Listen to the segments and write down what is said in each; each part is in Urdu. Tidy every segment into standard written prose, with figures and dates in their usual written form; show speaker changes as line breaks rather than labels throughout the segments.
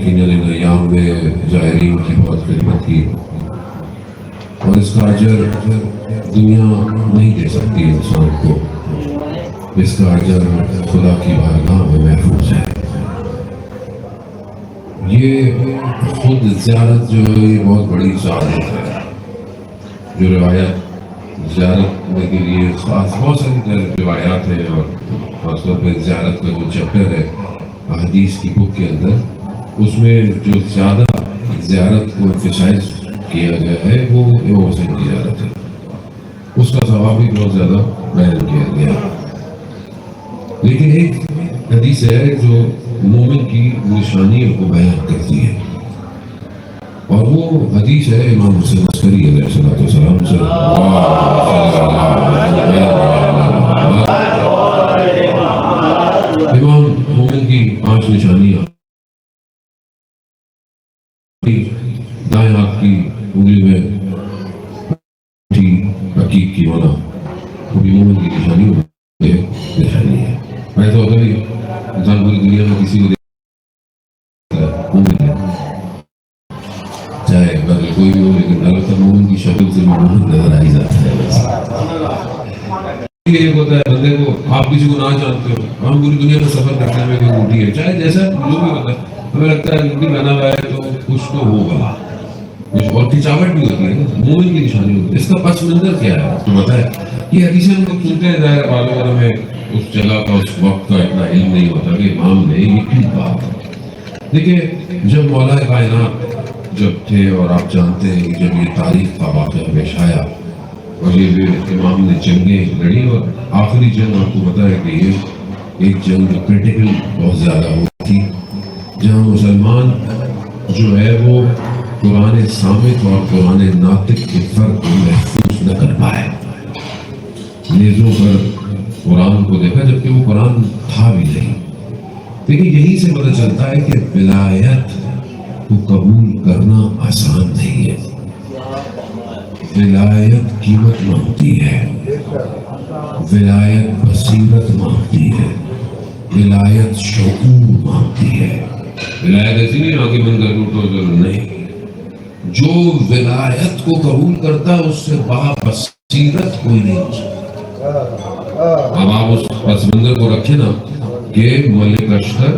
یقیناً ان ایام میں زائرین کی بہت خدمت کی، اور اس کا اجر دنیا نہیں دے سکتی انسان کو، اس کا اجر خدا کی بارگاہ میں محفوظ ہے۔ یہ خود زیارت جو ہے یہ بہت بڑی سعادت ہے، جو روایت زیارت کے لیے خاص بہت ساری روایات ہیں، اور خاص طور پہ زیارت کا جو چیپٹر ہے احادیث کی بک کے اندر، اس میں جو زیادہ زیارت کو ایمفیسائز کیا گیا ہے وہ امام حسین کی زیارت ہے، اس کا ثواب بھی بہت زیادہ بیان کیا گیا۔ لیکن ایک حدیث ہے جو مومن کی نشانیوں کو بیان کرتی ہے، اور وہ حدیث ہے امام حسین عسکری علیہ السلام سے۔ امام مومن کی 5 نشانیاں، دائیں ہاتھ کی انگلی میں حقیق کی ہونا، وہ بھی مومن کی نشانی ہے۔ ایسا ہوتا نہیں انسان پوری دنیا میں کسی کو چاہے اگر کوئی بھی ہو، لیکن اللہ تعالیٰ مومن کی شکل سے مومن نظر آئی جاتا ہے۔ یہ ہوتا ہے بندے کو، آپ کسی کو نہ جانتے ہو، ہم پوری دنیا میں سفر کرتے ہیں، کوئی روٹی ہے چاہے جیسا جو بھی ہوتا ہے، ہمیں لگتا ہے روٹی بنا ہوا ہے تو کچھ تو ہوگا، کچھ اور کھچاوٹ بھی ہوتی ہے نا، مومن کی نشانی ہوتی ہے۔ اس کا پس منظر کیا ہے تو پتہ ہے؟ یہ حدیثیں ہم لوگ سنتے ہیں، ظاہر معلوم ہے ہمیں اس جگہ کا اس وقت کا اتنا علم نہیں ہوتا کہ امام نے یہ کی بات۔ دیکھیں جب مولا کائنات جب تھے، اور آپ جانتے ہیں کہ جب یہ تاریخ کا واقعہ پیش آیا اور یہ بھی امام نے جنگیں لڑی، اور آخری جنگ آپ کو پتہ ہے کہ یہ ایک جنگ کریٹیکل بہت زیادہ ہوئی تھی، جہاں مسلمان جو ہے وہ قرآن صامت اور قرآن ناطق کے فرق کو محفوظ نہ کر پائے، نیزوں پر قرآن کو دیکھا جبکہ وہ قرآن تھا بھی نہیں۔ لیکن یہی سے پتہ چلتا ہے کہ ولایت کو قبول کرنا آسان نہیں ہے، ولایت قیمت مانگتی ہے، ولایت بصیرت مانگتی ہے، ولایت شعور مانگتی ہے۔ ولایت ایسی نہیں آگے بند کر اٹھو ضرور نہیں، جو ولایت کو قبول کرتا ہے اس سے بصیرت کوئی نہیں ہو سکتا۔ اب آپ اس پس منظر کو رکھیں نا کہ ملک اشتر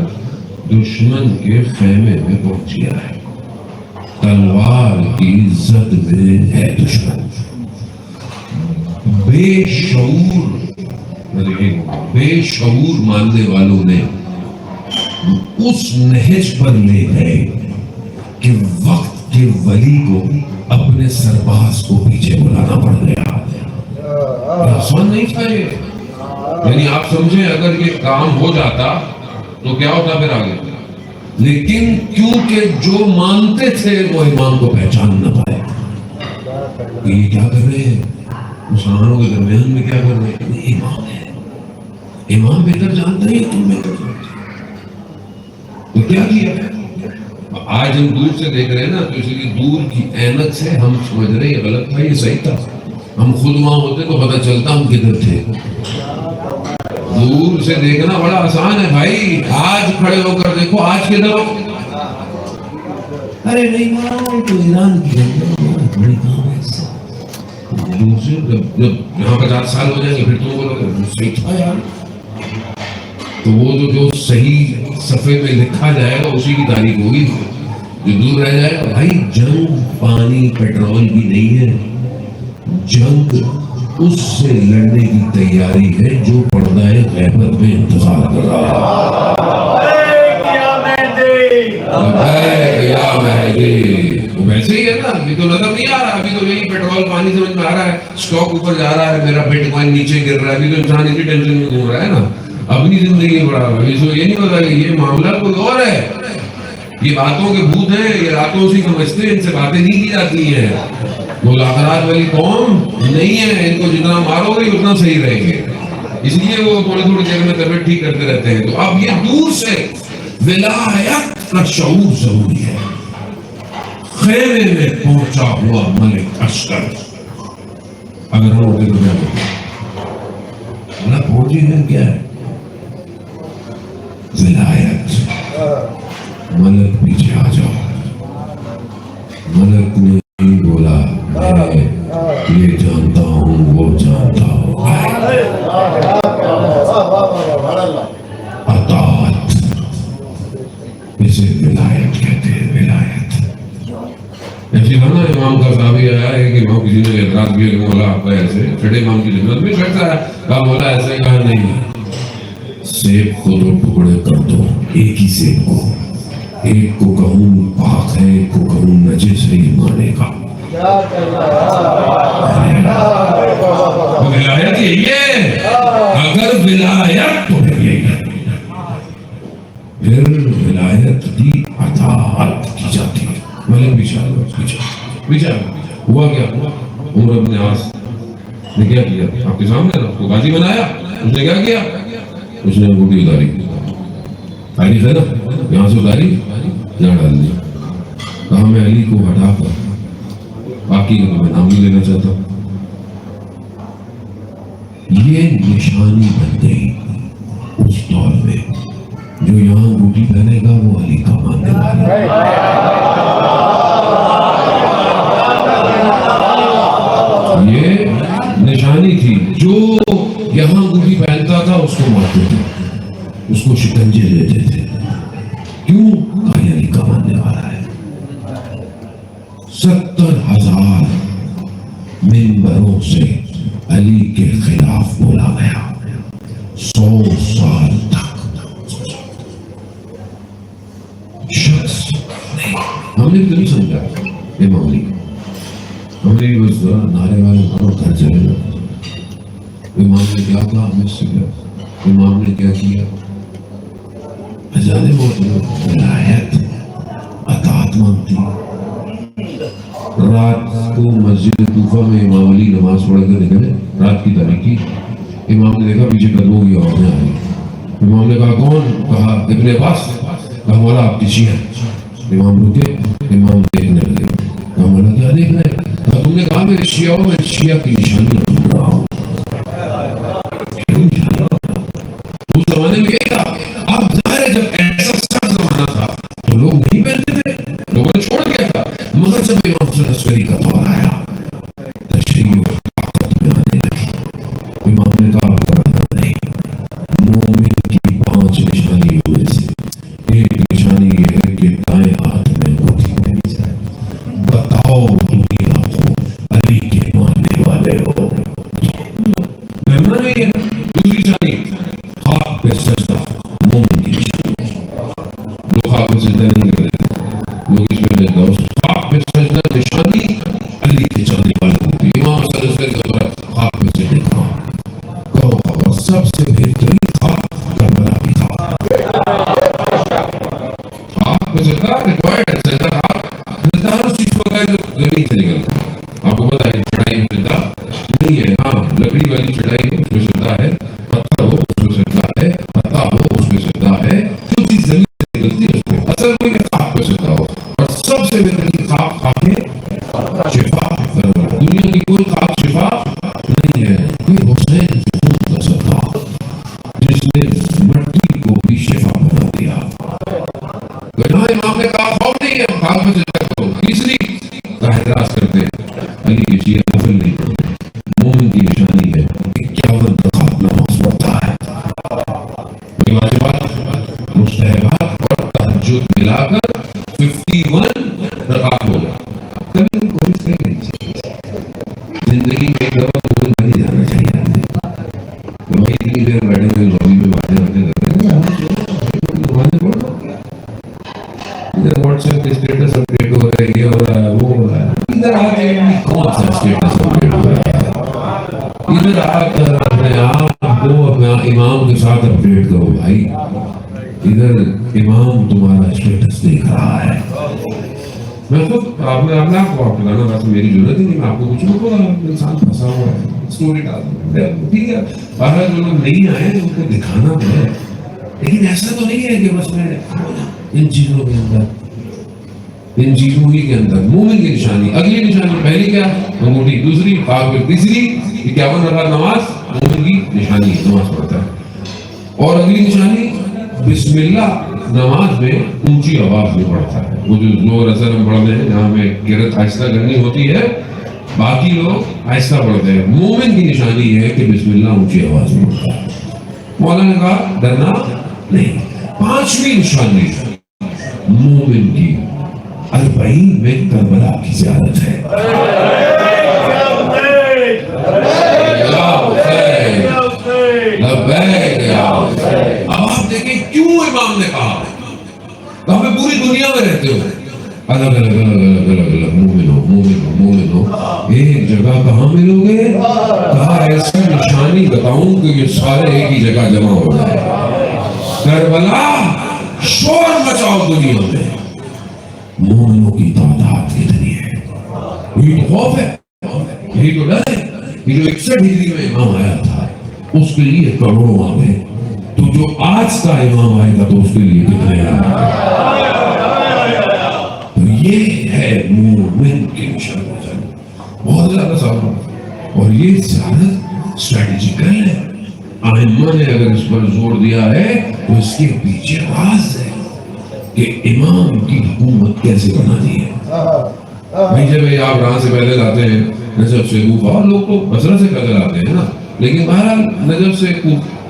دشمن کے خیمے میں پہنچ گیا ہے، تلوار کی زد میں ہے دشمن، بے شعور ماننے والوں نے اس نہج پر لے گئے کہ وقت کے ولی کو اپنے سرباز کو پیچھے بلانا پڑ گیا۔ آسان نہیں تھا یہ، یعنی آپ سمجھیں اگر یہ کام ہو جاتا تو کیا ہوتا پھر آگے، لیکن کیونکہ جو مانتے تھے وہ امام کو پہچان نہ پائے، یہ کیا کر رہے ہیں مسلمانوں کے درمیان میں، کیا کر رہے ہیں؟ یہ امام ہے، امام بہتر جانتا ہے تم بہتر جانتے تو کیا کیا؟ آج ہم دور سے دیکھ رہے ہیں نا، تو اس لیے دور کی اینک سے ہم سمجھ رہے ہیں یہ غلط تھا یہ صحیح تھا، ہم خود وہاں ہوتے تو پتہ چلتا ہم کدھر تھے۔ دور سے دیکھنا بڑا آسان ہے بھائی، آج کھڑے ہو کر دیکھو آج کدھر ہو، ارے نہیں مانو تو ایران کی بڑی کام ہے، دوسرے جب یہاں 50 سال ہو جائیں گے پھر تو بولو کہ صحیح تھا یار، تو وہ جو صحیح صفحے میں لکھا جائے گا اسی کی تاریخ ہوگی، جو دور رہ جائے گا۔ بھائی جنگ پانی پیٹرول کی نہیں ہے، جنگ اس سے لڑنے کی تیاری ہے جو پردہ غیبت میں انتظار کر رہا ہے۔ ویسے ہی ہے نا، ابھی تو نظر نہیں آ رہا، ابھی تو یہی پیٹرول پانی سمجھ میں آ رہا ہے، سٹاک اوپر جا رہا ہے، میرا بٹ کوائن نیچے گر رہا ہے، ابھی تو انسان اسی ٹینشن میں گھوم رہا ہے نا، اپنی زندگی میں بڑا ابھی تو یہ نہیں پتا کہ یہ معاملہ کوئی اور ہے، یہ باتوں کے بھوت ہیں، یہ راتوں سے سمجھتے ہیں، ان سے باتیں نہیں کی جاتی ہیں، ملاقات والی قوم نہیں ہے، ان کو جتنا مارو گے اتنا صحیح رہیں گے، اس لیے وہ تھوڑی تھوڑی دیر میں طبیعت ٹھیک کرتے رہتے ہیں۔ تو اب یہ دور سے ولایت کا شعور ضروری ہے۔ خیمے میں پہنچا ہوا ملک اشکر، اگر ہم ہوتے تو کیا ہوتے؟ اللہ پہنچی ہے کیا ہے؟ ولایت، ملک پیچھے ملک نے ہی بولا میں یہ جانتا ہوں وہ جانتا ہوں اطاعت اسے ولایت کہتے ہیں ولایت ایسی بنا امام کا صحابی آیا ہے کہ امام کسی نے اعتراض کیا کہ مولا آپ کا ایسے چھٹے امام کی جنت میں بیٹھتا ہے کہا مولا ایسے کہا نہیں سیب کو دو ٹکڑے کر دو ایک ہی سیب کو ایک کو کہوں پاک ہے ایک کو کہوں نجس ہے مانے کا ولایت یہی ہے اگر ولایت تو یہی ہے پھر ولایت کی اطاعت کی جاتی ہے ملک بیچارہ ہوا کیا عمر بن عاص نے کیا کیا آپ کے سامنے تھا اس کو غازی بنایا اس نے کیا کیا اس نے انگوٹھی اتاری تاریخ ہے نا یہاں سے اتاری یہاں ڈال دی کہا میں علی کو ہٹا کر باقی کا میں نام نہیں لینا چاہتا یہ نشانی بن گئی اس دور میں جو یہاں انگوٹھی پہنے گا وہ علی کا ماننے والا یہ نشانی تھی جو یہاں انگوٹھی پہنتا تھا اس کو مارتے تھے اس کو شکنجے لیتے تھے کیوں کہا علی کا ماننے والا ہے 70,000 منبروں سے علی کے خلاف بولا گیا 100 سال تک شخص ہم نے تو نہیں سمجھا امام علی ہم نے بس نعرے والے گھر چلے گئے امام نے کیا کہا ہمیں سے کیا امام نے کیا کیا جانے وہ ولایت اطاعت مانگتی رات کو مسجد کوفہ میں امام علی نماز پڑھ کر نکلے رات کی تاریکی امام نے دیکھا پیچھے قدموں کی آوازیں آ رہی امام نے کہا کون کہا ابن عباس کہا مولا آپ کی شیعہ امام رکے امام دیکھنے لگے کہا مولا کیا دیکھ رہے کہا تم نے کہا میرے شیعہ ہو میں شیعہ کی نشانی ڈھونڈ رہا ہوں اس زمانے میں یہ تھا آپ ظاہر ہے جب ایسا سخت زمانہ تھا تو لوگ نہیں پہنتے تھے لوگوں نے چھوڑ دیا تھا مگر جب امام حسن عسکری کا دور آیا تشریح اور طاقت میں آنے لگی امام نے کہا نہیں مومن کی 5 نشانی ہوئے سے ایک نشانی یہ ہے کہ دائیں ہاتھ میں انگوٹھی پہنی جائے بتاؤ دنیا کو علی کے ماننے والے ہو مہمان نہیں ہے دوسری نشانی خاک پہ سجدہ مومن کی نشانی لوگ خاک پہ سجدہ نہیں کرتے لوگ اس میں لگتا ہے خاک پہ سجدہ نشانی علی کے چلنے والے ہوتی امام صلی اللہ علیہ وسلم خاک پہ سجدہ کہو اور سب سے بہترین خاک کربلا کی خاک خاک پہ سجدہ ریکوائرڈ ہے سجدہ خاک سجدہ ہر اس چیز کو ہے جو زمین سے نکلتا آپ کو پتا ہے چڑھائی میں سجدہ نہیں ہے ہاں لکڑی والی چڑھائی اس میں سجدہ ہے پتھر ہو اس میں سجدہ ہے پتا ہو اس میں سجدہ ہے جو چیز زمین سے نکلتی ہے اس میں اصل کوئی خاک پہ سجدہ ہو اور سب سے بہترین خاک خاک ہے شفا دنیا کی کوئی خاک شفا نہیں ہے کوئی حسین کا صدقہ جس نے مٹی کو بھی شفا بنا دیا گناہ امام نے کہا خوف نہیں ہے خاک پہ سجدہ کرو تیسری کا اعتراض کرتے ہیں علی کی شیعہ نفل نہیں کرتے مومن کی نشانی ہے 51 رکعت نماز پڑھتا ہے واجبات مستحبات اور تہجد ملا کر 51 رکعت ہو گیا کبھی کوئی سے نہیں زندگی میں ایک دفعہ مومن بن جانا چاہیے وہی اتنی دیر بیٹھے ہوئے لابی میں باتیں کر رہے ہیں نمازیں پڑھ لو ادھر واٹس ایپ پہ اسٹیٹس اپڈیٹ ہو رہا ہے یہ ہو رہا ہے وہ ہو رہا ہے ادھر آ کے کون سا اسٹیٹس اپڈیٹ ہو رہا ہے ادھر آ کر اپنے آپ کو اپنا امام کے ساتھ اپڈیٹ کرو بھائی ادھر امام تمہارا اسٹیٹس دیکھ رہا ہے میں خود آپ نے آپ کو آپ بتانا بس میری ضرورت ہی نہیں میں آپ کو کچھ بولوں انسان پھنسا ہوا ہے اسٹوری ڈال دوں ٹھیک ہے باہر جو لوگ نہیں آئے ان کو دکھانا تو ہے لیکن ایسا تو نہیں ہے کہ بس میں ان چیزوں کے اندر ان چیزوں ہی کے اندر مومن کی نشانی اگلی نشانی پہلی کیا انگوٹھی دوسری خاک پہ تیسری 51 رکعت نماز مومن کی نشانی نماز پڑھتا ہے اور اگلی نشانی بسم اللہ نماز میں اونچی آواز میں پڑھتا ہے. وہ جو زور اثر ہم پڑھتے ہیں جہاں ہمیں قرات آہستہ کرنی ہوتی ہے, باقی لوگ آہستہ پڑھتے ہیں. مومن کی نشانی ہے کہ بسم اللہ اونچی آواز میں پڑھتا ہے. مولانا نے کہا ڈرنا نہیں. پانچویں نشانی مومن کی 40 میں کربلا کی زیارت ہے. اب آپ دیکھیں کیوں امام نے کہا ہمیں پوری دنیا میں رہتے ہو الگ الگ الگ الگ الگ الگ مومن ہو مومن ہو مومن ہو, ایک جگہ کہاں ملو گے؟ کہا ایسی نشانی بتاؤں کہ یہ سارے ایک ہی جگہ جمع ہو جائے. کربلا شور مچاؤ دنیا میں. مومنوں کی تعداد کتنی ہے؟ یہی تو خوف ہے, یہی تو ڈر ہے. یہ جو 61 ہجری میں امام آیا تھا اس کے لیے کروڑوں آ گئے, تو جو آج کا امام آئے گا تو اس کے لیے کتنے آئے گا؟ تو یہ ہے مومن کی نشانی. بہت زیادہ سوال, اور یہ زیادہ اسٹریٹجیکل ہے. ائمہ نے اگر اس پر زور دیا ہے تو اس کے پیچھے راز ہے کہ امام کی حکومت کیسے بنانی ہے. بھائی جب آپ راہ سے پہلے لاتے ہیں نجف سے کوفہ, اور لوگ تو بصرہ سے پیدل آتے ہیں نا, لیکن بہرحال نجف سے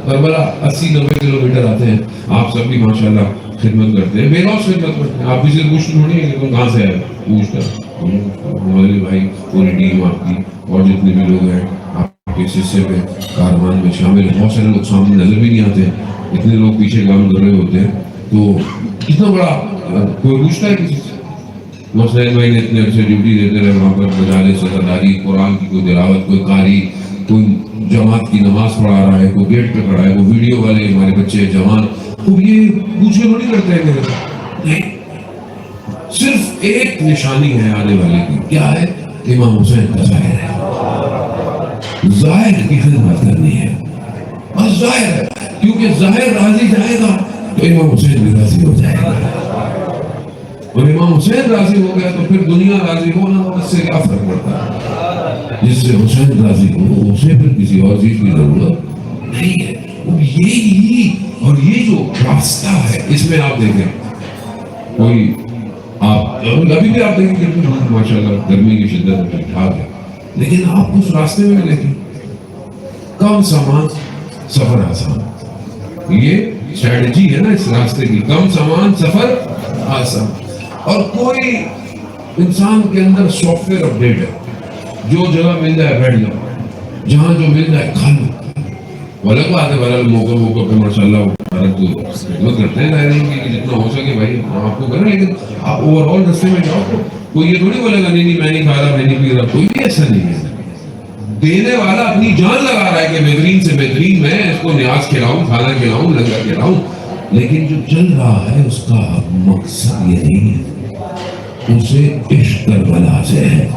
کربلا 80-90 کلومیٹر آتے ہیں. آپ سب بھی ماشاءاللہ خدمت کرتے ہیں, بے لوس خدمت کرتے ہیں. آپ بھی صرف پوچھتے تھوڑی ہیں کہ تم کہاں سے آئے, پوچھتا ہمارے بھائی پوری ٹیم آپ کی اور جتنے بھی لوگ ہیں آپ کے اس حصے میں کاروان میں شامل. بہت سارے لوگ سامنے نظر بھی نہیں آتے, اتنے لوگ پیچھے کام کر رہے ہوتے ہیں. تو کتنا بڑا کوئی پوچھتا ہے کسی سے؟ حسین بھائی نے اتنے عرصے ڈیوٹی دیتے رہے وہاں پر, مجالس سرداری, قرآن کی کوئی تلاوت, کوئی قاری, کوئی جماعت کی نماز پڑھا رہا ہے, کوئی گیٹ پہ کھڑا ہے, کوئی ویڈیو والے ہمارے بچے جوان, تو یہ پوچھے تھوڑی کرتے ہیں میرے نہیں. صرف ایک نشانی ہے آنے والے کی, کیا ہے؟ امام حسین کا ظاہر ہے. ظاہر کی خدمت کرنی ہے, بس ظاہر ہے, کیونکہ ظاہر راضی جائے گا تو امام حسین بھی راضی ہو جائے گا, اور امام حسین راضی ہو گیا تو پھر دنیا راضی ہونا اس سے کیا فرق پڑتا ہے؟ جس سے حسین راضی ہو اسے پھر کسی اور چیز کی ضرورت نہیں ہے. یہی اور یہ جو راستہ ہے اس میں آپ دیکھیں, کوئی آپ ابھی بھی آپ دیکھیں کہ ماشاءاللہ گرمی کی شدت ٹھیک ٹھاک ہے, لیکن آپ اس راستے میں بھی دیکھیں کم سامان سفر آسان. یہ اسٹریٹجی ہے نا اس راستے کی, کم سامان سفر آسان. اور کوئی انسان کے اندر سافٹ ویئر اپڈیٹ ہے, جو جگہ مل جائے بیٹھ جاؤ, جہاں جو مل جائے کھا لو. الگ بات ہے بہرحال موقع پہ ماشاء اللہ خدمت کرتے ہیں کہ جتنا ہو سکے بھائی آپ کو کریں, لیکن آپ اوور آل رستے میں جاؤ تو کوئی یہ تھوڑی بولے گا نہیں میں نہیں کھا رہا, میں نہیں پی رہا. کوئی بھی ایسا نہیں ہے. دینے والا اپنی جان لگا رہا ہے کہ بہترین سے بہترین میں اس کو نیاز کھلاؤں, کھانا کھلاؤں, لنگر کھلاؤں, لیکن جو چل رہا ہے اس کا مقصد یہ نہیں ہے, اسے عشق کربلا سے ہے.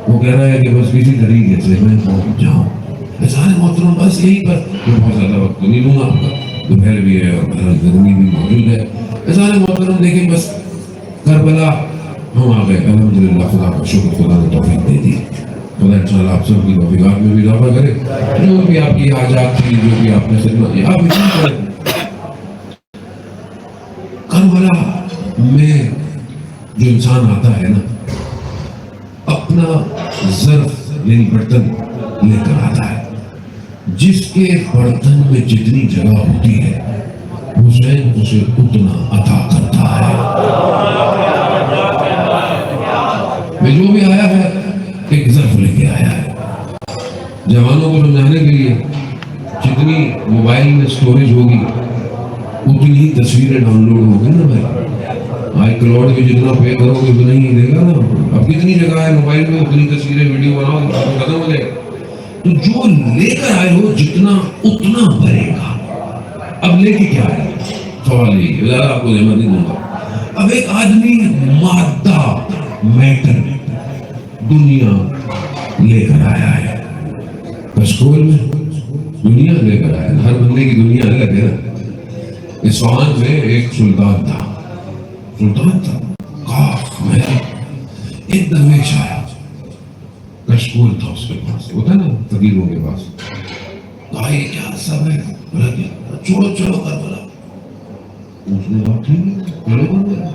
وہ کہہ رہا ہے کہ بس کسی طریقے سے میں پہنچ جاؤں. اذان محترم بس یہی پر بہت زیادہ وقت نہیں لوں گا آپ کا, دوپہر بھی ہے اور گرمی بھی موجود ہے. اذان محترم دیکھیں بس کربلا ہم آ گئے, الحمدللہ خدا کا شکر, خدا نے توفیق دے دی. خدا انشاءاللہ آپ سب کی توفیقات میں بھی اضافہ کرے. جو بھی آپ کی حاجات تھی, جو بھی آپ نے خدمت کی, آپ اتنا کریں. کربلا میں جو انسان آتا ہے نا اپنا ظرف یعنی برتن لے کر آتا ہے, جس کے برتن میں جتنی جگہ ہوتی ہے حسین اسے اتنا عطا کرتا ہے. میں جو بھی آیا ہے ایک ظرف لے کے آیا ہے. جوانوں کو سمجھانے کے لیے جتنی موبائل میں سٹوریج ہوگی اتنی ہی تصویریں ڈاؤن لوڈ ہوگی نا بھائی. آئی کلاؤڈ میں جتنا پے کرو گے اتنا ہی دے گا نا. اب کتنی جگہ ہے موبائل میں اتنی تصویریں ویڈیو بناؤ ختم ہو جائے. تو جو لے کر آئے ہو جتنا اتنا بھرے گا. اب لے کے کیا ہے سوال یہی ہے, زیادہ آپ کو زحمت نہیں دوں گا. اب ایک آدمی مادہ میٹر دنیا لے کر آیا ہے, کشکول میں دنیا لے کر آیا ہے. ہر بندے کی دنیا الگ ہے نا. اصفہان میں ایک سلطان تھا, کاف میں ایک درویش آیا, کشکول تھا اس کے پاس, ہوتا نا فقیروں کے پاس. کہا یہ کیا سب ہے, چھوڑو کربلا. اس نے کہا ٹھیک ہے چلو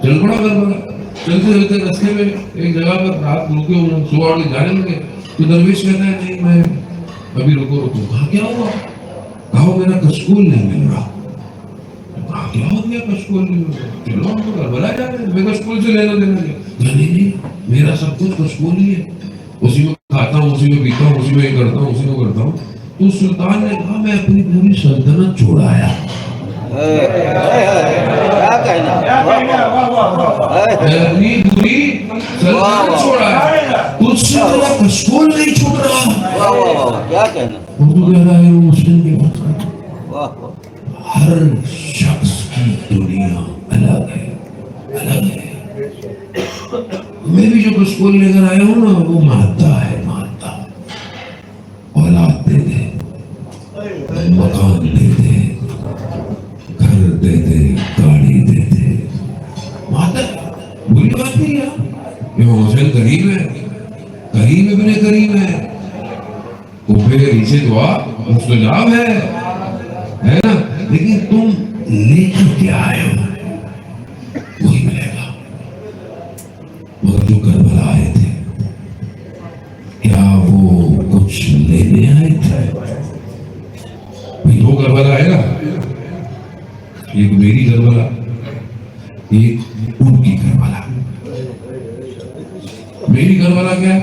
چل پڑا کربلا. چلتے چلتے رستے میں ایک جگہ پر رات رکے انہوں صبح کے جانے لگے تو درویش کہتا ہے نہیں میں ابھی رکو. کہا کیا ہوا؟ کہا میرا کشکول نہیں مل رہا. کہا کیا ہو گیا کشکول نہیں مل رہا؟ چلو ہم تو کربلا جا رہے ہیں میں کشکول سے لینا دینا لیا. نہیں میرا سب کچھ کشکول ہی ہے, اسی میں کھاتا ہوں اسی میں پیتا ہوں اسی میں یہ کرتا ہوں اسی میں کرتا ہوں. تو سلطان نے کہا میں اپنی پوری سلطنت چھوڑایا, اپنی پوری سلطنت چھوڑایا, تجھ سے میرا کشکول نہیں چھوٹ رہا.
کیا کہنا,
اردو کہہ رہا ہے وہ مسلم کی بات. ہر شخص کی دنیا الگ ہے, الگ ہے. میں بھی جو کشکول لے کر آیا ہوں نا وہ مادہ ہے, مادہ. اولاد دے دے, مکان دے دے, گھر دے دے, گاڑی دے دے, مادہ. بری بات نہیں ہے. امام حسین کریم ہے, کریم ابن کریم ہے, تو پھر اسے دعا مستجاب ہے نا. لیکن تم لے کر کے آئے ہو وہی ملے گا. مگر جو کربلا آئے تھے کیا وہ کچھ لینے آئے تھے؟ دو کربلا آئے گا, ایک میری کربلا ایک ان کی کربلا. میری کربلا کیا؟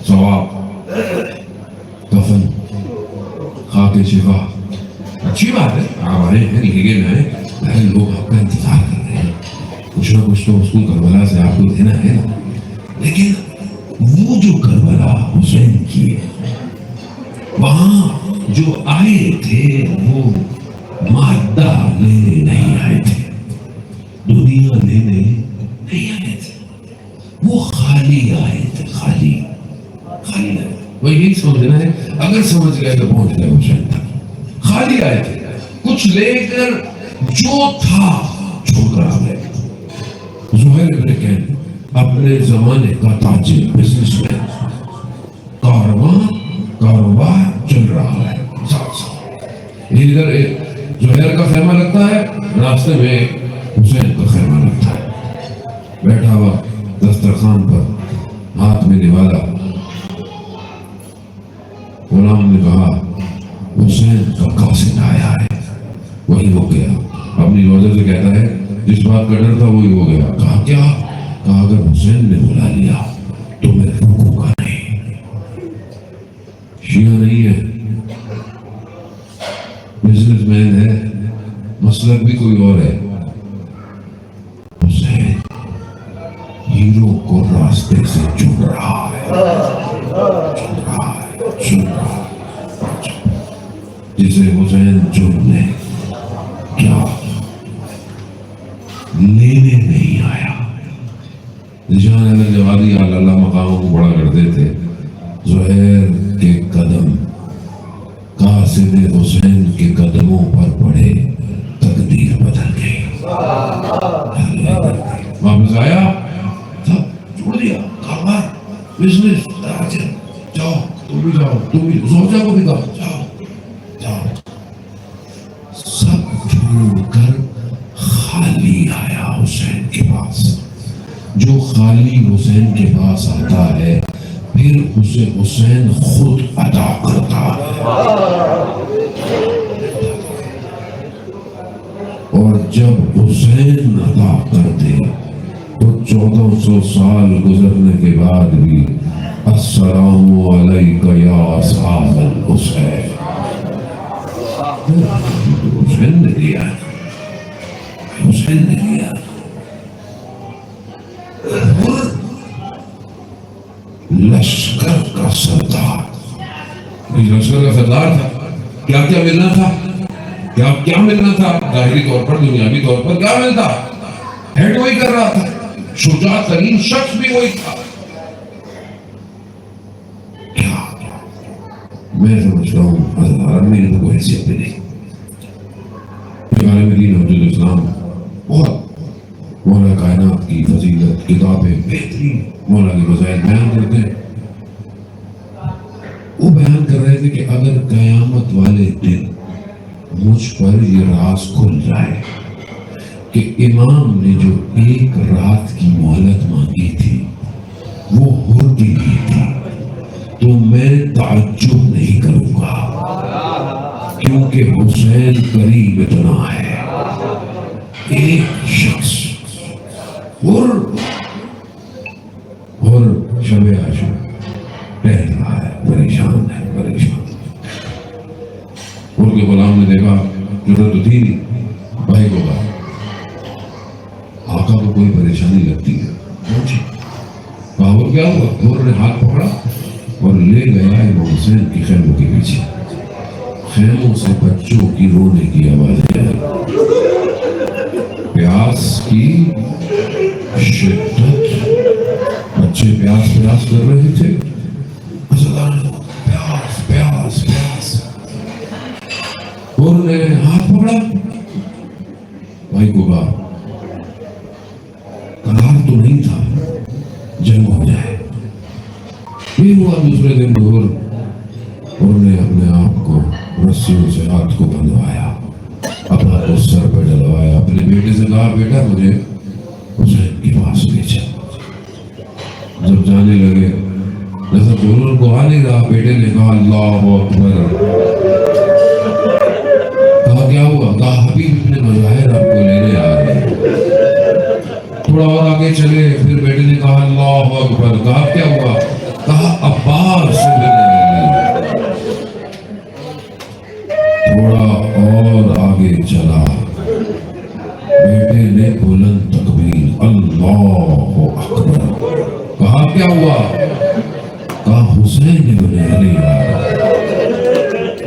ثواب, کفن, خاک شفا. اچھی بات ہے آپ آئے ہیں لکھے میں ہیں, لوگ آپ کا انتظار کر رہے ہیں, کچھ نہ کچھ تو اس کو کربلا سے آپ کو دینا ہے نا. لیکن وہ جو کربلا حسین کی وہاں جو آئے تھے وہ مادہ لینے نہیں آئے تھے, دنیا لینے نہیں آئے تھے, وہ خالی آئے تھے. خالی خالی آئے. وہ یہی سمجھنا ہے, اگر سمجھ گئے تو پہنچ گئے حسین تک. خالی آئے تھے, کچھ لے کر جو تھا چھوڑ کر آ گئے. زہیر ابن کین اپنے زمانے کا تاجر, بزنس مین, کاروبار چل رہا ہے ساتھ ساتھ. ادھر زہیر کا خیمہ لگتا ہے, راستے میں حسین کا خیمہ لگتا ہے. بیٹھا ہوا دسترخوان پر ہاتھ میں نوالا. غلام نے کہا حسین کا قاصد آیا ہے. وہی ہو گیا. اپنی وجہ سے کہتا ہے جس بات کا ڈر تھا وہی ہو گیا. کہا کیا؟ کہا اگر حسین نے بلا لیا تو میں رکوں گا نہیں. شیعہ نہیں ہے, بزنس مین ہے, مسلک بھی کوئی اور ہے. حسین ہیرو کو راستے سے چن رہا ہے, چن رہا ہے, چن رہا ہے. جسے حسین چن لے کیا لینے نہیں آیا. نشان احمد جوادی اللہ مقاموں کو بڑا کرتے تھے. زہیر کے قدم قاصد حسین کے قدموں پر پڑے, تقدیر بدل گئی. واپس آیا, سب چھوڑ دیا, کاروبار, بزنس, تاجر. جاؤ تم بھی جاؤ, تم بھی زوجہ کو بھی کہا جاؤ جاؤ. سب چھوڑ کر خالی آیا حسین کے پاس. جو خالی حسین کے پاس آتا ہے پھر اسے حسین خود عطا کرتا ہے. اور جب حسین عطا کرتے تو 1400 سال گزرنے کے بعد بھی السلام علیک یا اصحاب الحسین, حسین نے دیا, حسین نے دیا. لشکر کا سردار, لشکر کا سردار تھا. کیا کیا ملنا تھا, کیا ملنا تھا, ظاہری طور پر دنیاوی طور پر کیا ملتا, ہیڈ وہی کر رہا تھا, شجاع ترین شخص بھی وہی تھا. میں سمجھتا ہوں ہزار میرے تو کوئی حیثیت بھی نہیں. عالم دین حجت اسلام بہت مولا کائنات کی فضیلت کتابیں بہترین مولا کے وسائل بیان کرتے ہیں. وہ بیان کر رہے تھے کہ اگر قیامت والے دن مجھ پر یہ راز کھل جائے کہ امام نے جو ایک رات کی مہلت مانگی تھی وہ حر کے لیے تھی، تو میں تعجب نہیں کروں گا کیونکہ حسین قریب اتنا ہے، ایک شخص حر شب عاشور ٹہل رہا ہے، پریشان ہے، حر کے غلام نے دیکھا ضرورت تو تھی بھائی کو کہا آقا کو کوئی پریشانی لگتی ہے، کہا حر کیا ہوا؟ حر نے ہاتھ پکڑا اور لے گیا امام حسین کی خیموں کے پیچھے، خیموں سے بچوں کی رونے کی آوازیں آئی، پیاس کی شدت، بچے پیاس کر رہے تھے، پیاس حر نے ہاتھ پکڑا، بھائی کو کہا قرار تو نہیں تھا جنگ ہو جائے، یہ ہوا دوسرے دن حر نے اپنے آپ کو رسیوں سے ہاتھ کو بندھوایا، اپنا تو سر پہ ڈلوایا، اپنے بیٹے سے کہا بیٹا مجھے حسین کے پاس لے چل۔ جب جانے لگے جیسا دونوں کو آ نہیں رہا، بیٹے نے کہا اللہ اکبر، کہا کیا ہوا؟ کہا حبیب اپنے مظاہر آپ کو لینے آ رہے ہیں۔ تھوڑا اور آگے چلے، پھر بیٹے نے کہا اللہ اکبر، کہا کیا ہوا؟ کہا عباس سے ملنے آ رہے ہیں۔ تھوڑا اور آگے چلا، بیٹے نے بلند تکبیر اللہ اکبر، کہا کیا ہوا؟ کہا حسین ابن علی آ رہا ہے۔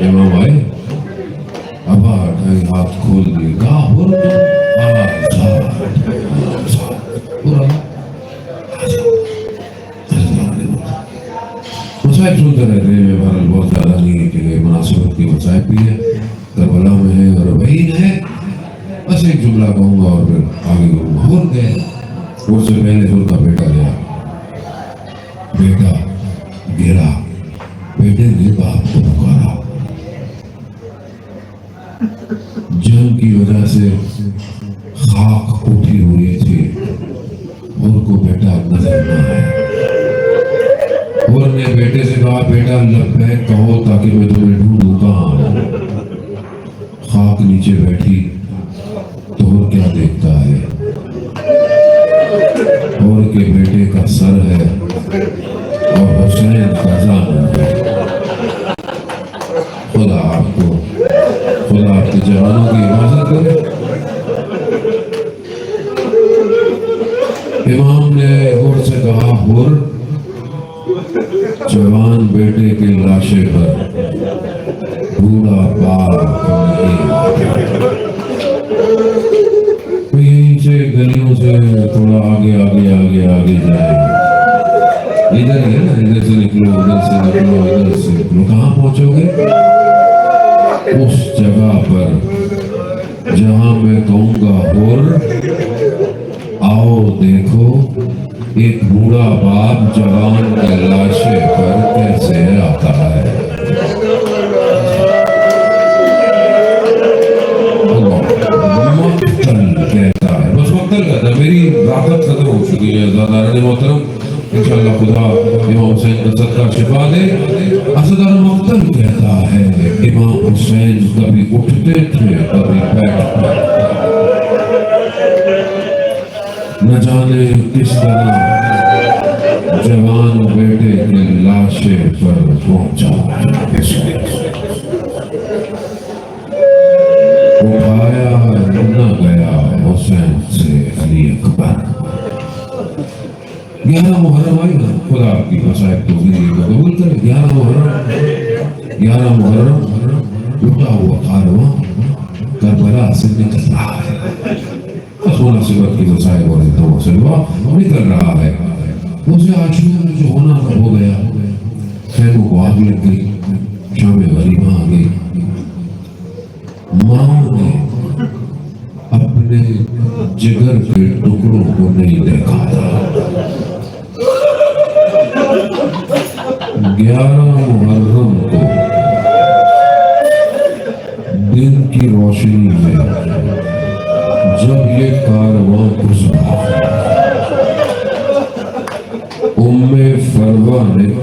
امام آئے، ابا ڈھائی ہاتھ کھول دیے، کہا حر مسائب سنتے رہتے ہیں، میں بہرحال بہت زیادہ نہیں ہے کہ مناسبت کی مسائب بھی ہے، کربلا میں ہے اور وحید ہے، بس ایک جملہ کہوں گا اور پھر آگے کروں گا۔ حر گئے، حر سے پہلے حر کا بیٹا گیا، بیٹا گرا، بیٹے نے باپ کو پکارا، جنگ کی وجہ سے خاک اٹھی ہوئی تھی، حر کو بیٹا نظر نہ آیا۔ حر نے بیٹے سے کہا بیٹا لبیک کہو تاکہ میں تمہیں ڈھونڈوں کہاں۔ خاک نیچے بیٹھی تو حر کیا دیکھتا ہے؟ حر کے بیٹے کا سر ہے اور حسین کا زانو ہے۔ خدا آپ کے جوانوں کی حفاظت کرے۔ امام نے حر سے کہا حر جوان بیٹے کے لاشے پر بوڑھا باپ یہیں سے گلیوں سے تھوڑا آگے جائے، ادھر ہے نا، ادھر سے نکلو ادھر سے نکلو، کہاں پہنچو گے؟ اس جگہ پر جہاں میں کہوں گا حر آؤ دیکھو ایک بوڑھا باپ جوان کے لاشے پر کیسے آتا ہے۔ مقتل کہتا ہے، بس مقتل کہتا ہے، میری طاقت ختم ہو چکی ہے زاداران محترم، انشاءاللہ خدا امام حسین کا صدقہ شفا دے۔ اسدر مقتل کہتا ہے امام حسین کبھی اٹھتے تھے کبھی بیٹھتے، نہ جانے کس طرح جوان بیٹے کے لاشے پر پہنچا، اٹھایا نہ گیا حسین سے علی اکبر۔ 11 محرم آئی نا، خدا آپ کی مسائب تو قبول کرے۔ 11 محرم لٹا ہوا کارواں کربلا سے نکل رہا ہے، مناسبت کی مسائب اور انتوں سے نکل رہا ہے۔ اسے عاشور جو ہونا تھا ہو گیا، خیموں کو آگ لگ گئی، شام غریبہ آ گئی، ماں نے اپنے جگر کے ٹکڑوں کو نہیں دیکھا تھا۔ 11 محرم کو دن کی روشنی میں جب یہ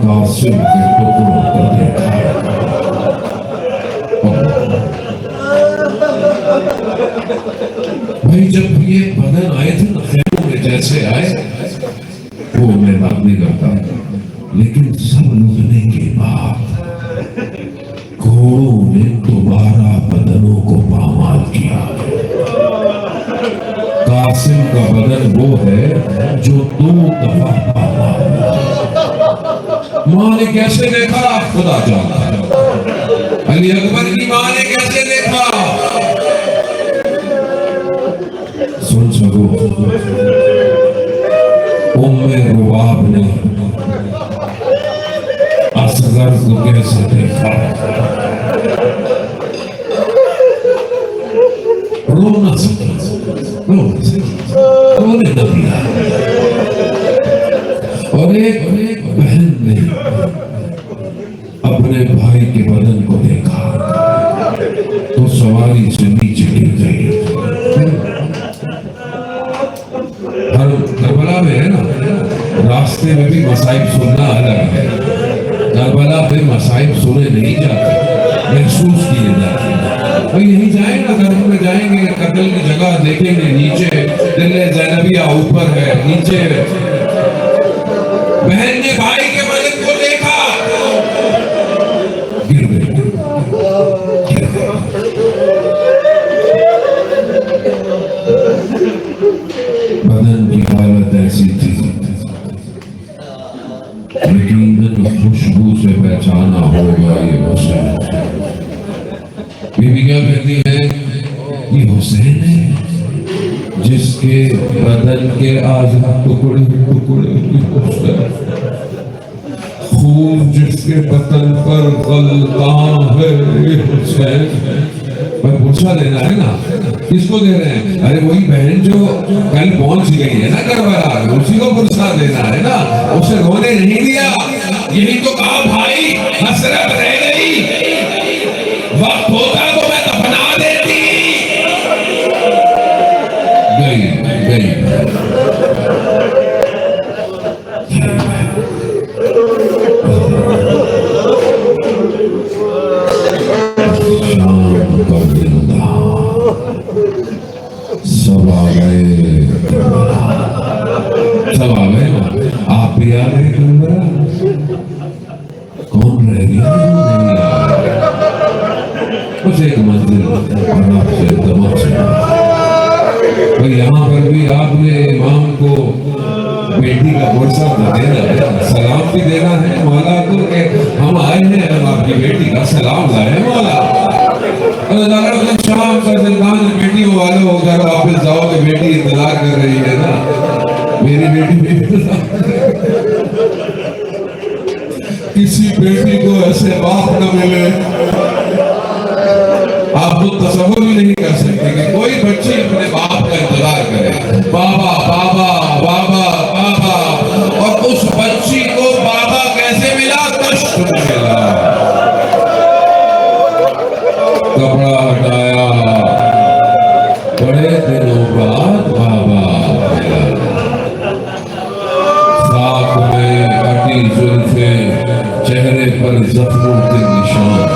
قاسم کے ٹکڑوں کو دیکھا. بھائی جب یہ بدن آئے تھے نا خیموں میں جیسے آئے وہ میں بات نہیں کرتا لیکن سب لوٹنے کے بعد گھوڑوں نے دوبارہ بدنوں کو پامال کیا. قاسم کا بدن وہ ہے جو 2 دفعہ پامال ہوا. ماں نے کیسے دیکھا خدا جانتا ہے. علی اکبر کی ماں نے کیسے دیکھا سن سکو. ام رواب نے اصغر کو کیسے دیکھا. رونا سکتا رونے نہ دیا. اور ایک بہن نے اپنے بھائی کے بدن کو دیکھا تو سواری سے نیچے گر گئی. ہر کربلا میں ہے نا راستے میں بھی مصائب سننا الگ ہے. کربلا پہ مصائب سنے نہیں جاتے محسوس کیے جاتے. یہیں جائیں نا گھر میں جائیں گے قتل کی جگہ دیکھیں گے نیچے دل زینبیہ اوپر ہے نیچے بہن نے بھائی کے بدن کو دیکھا گر گئے. بدن کی حالت ایسی تھی یقیناً خوشبو سے پہچانا ہوگا یہ حسین. بی بی کیا کہتی ہے یہ حسین ہے جس کے بدن کے اعضاء ٹکڑے ٹکڑے خون جس کے بدن پر غلطان ہے یہ حسین. پر پرسہ دینا ہے نا کس کو دے رہے ہیں. ارے وہی بہن جو کل پہنچ گئی ہے نا کربلا اسی کو پرسہ دینا ہے نا. اسے رونے نہیں دیا. یہی تو کہا بھائی حسرت رہ گئی وقت ہوتا تو میں دفنا دیتی. گئی شام کا دن تھا. سب آ گئے آپ بھی آ گئے کربلا. کون رہ گیا بس ایک منزل آپ سے دماغ سے. یہاں پر بھی آپ نے امام کو بیٹی کا پرسہ دینا ہے سلام بھی دینا ہے مولا کو کہ ہم آئے ہیں اور آپ کی بیٹی کا سلام لائے مولا. شام کا زندان بیٹیوں والوں اگر واپس جاؤ کہ بیٹی انتظار کر رہی ہے نا میری بیٹی بھی انتظار کسی بیٹی کو ایسے باپ نہ ملے. آپ کو تصور بھی نہیں کر سکتے کہ کوئی بچی اپنے باپ کا انتظار کرے بابا بابا بابا بابا اور اس بچی کو بابا کیسے ملا کشت ملا. کپڑا ہٹایا بڑے دنوں بعد بابا خاک میں کٹی زلفیں چہرے پر زخموں کے نشان.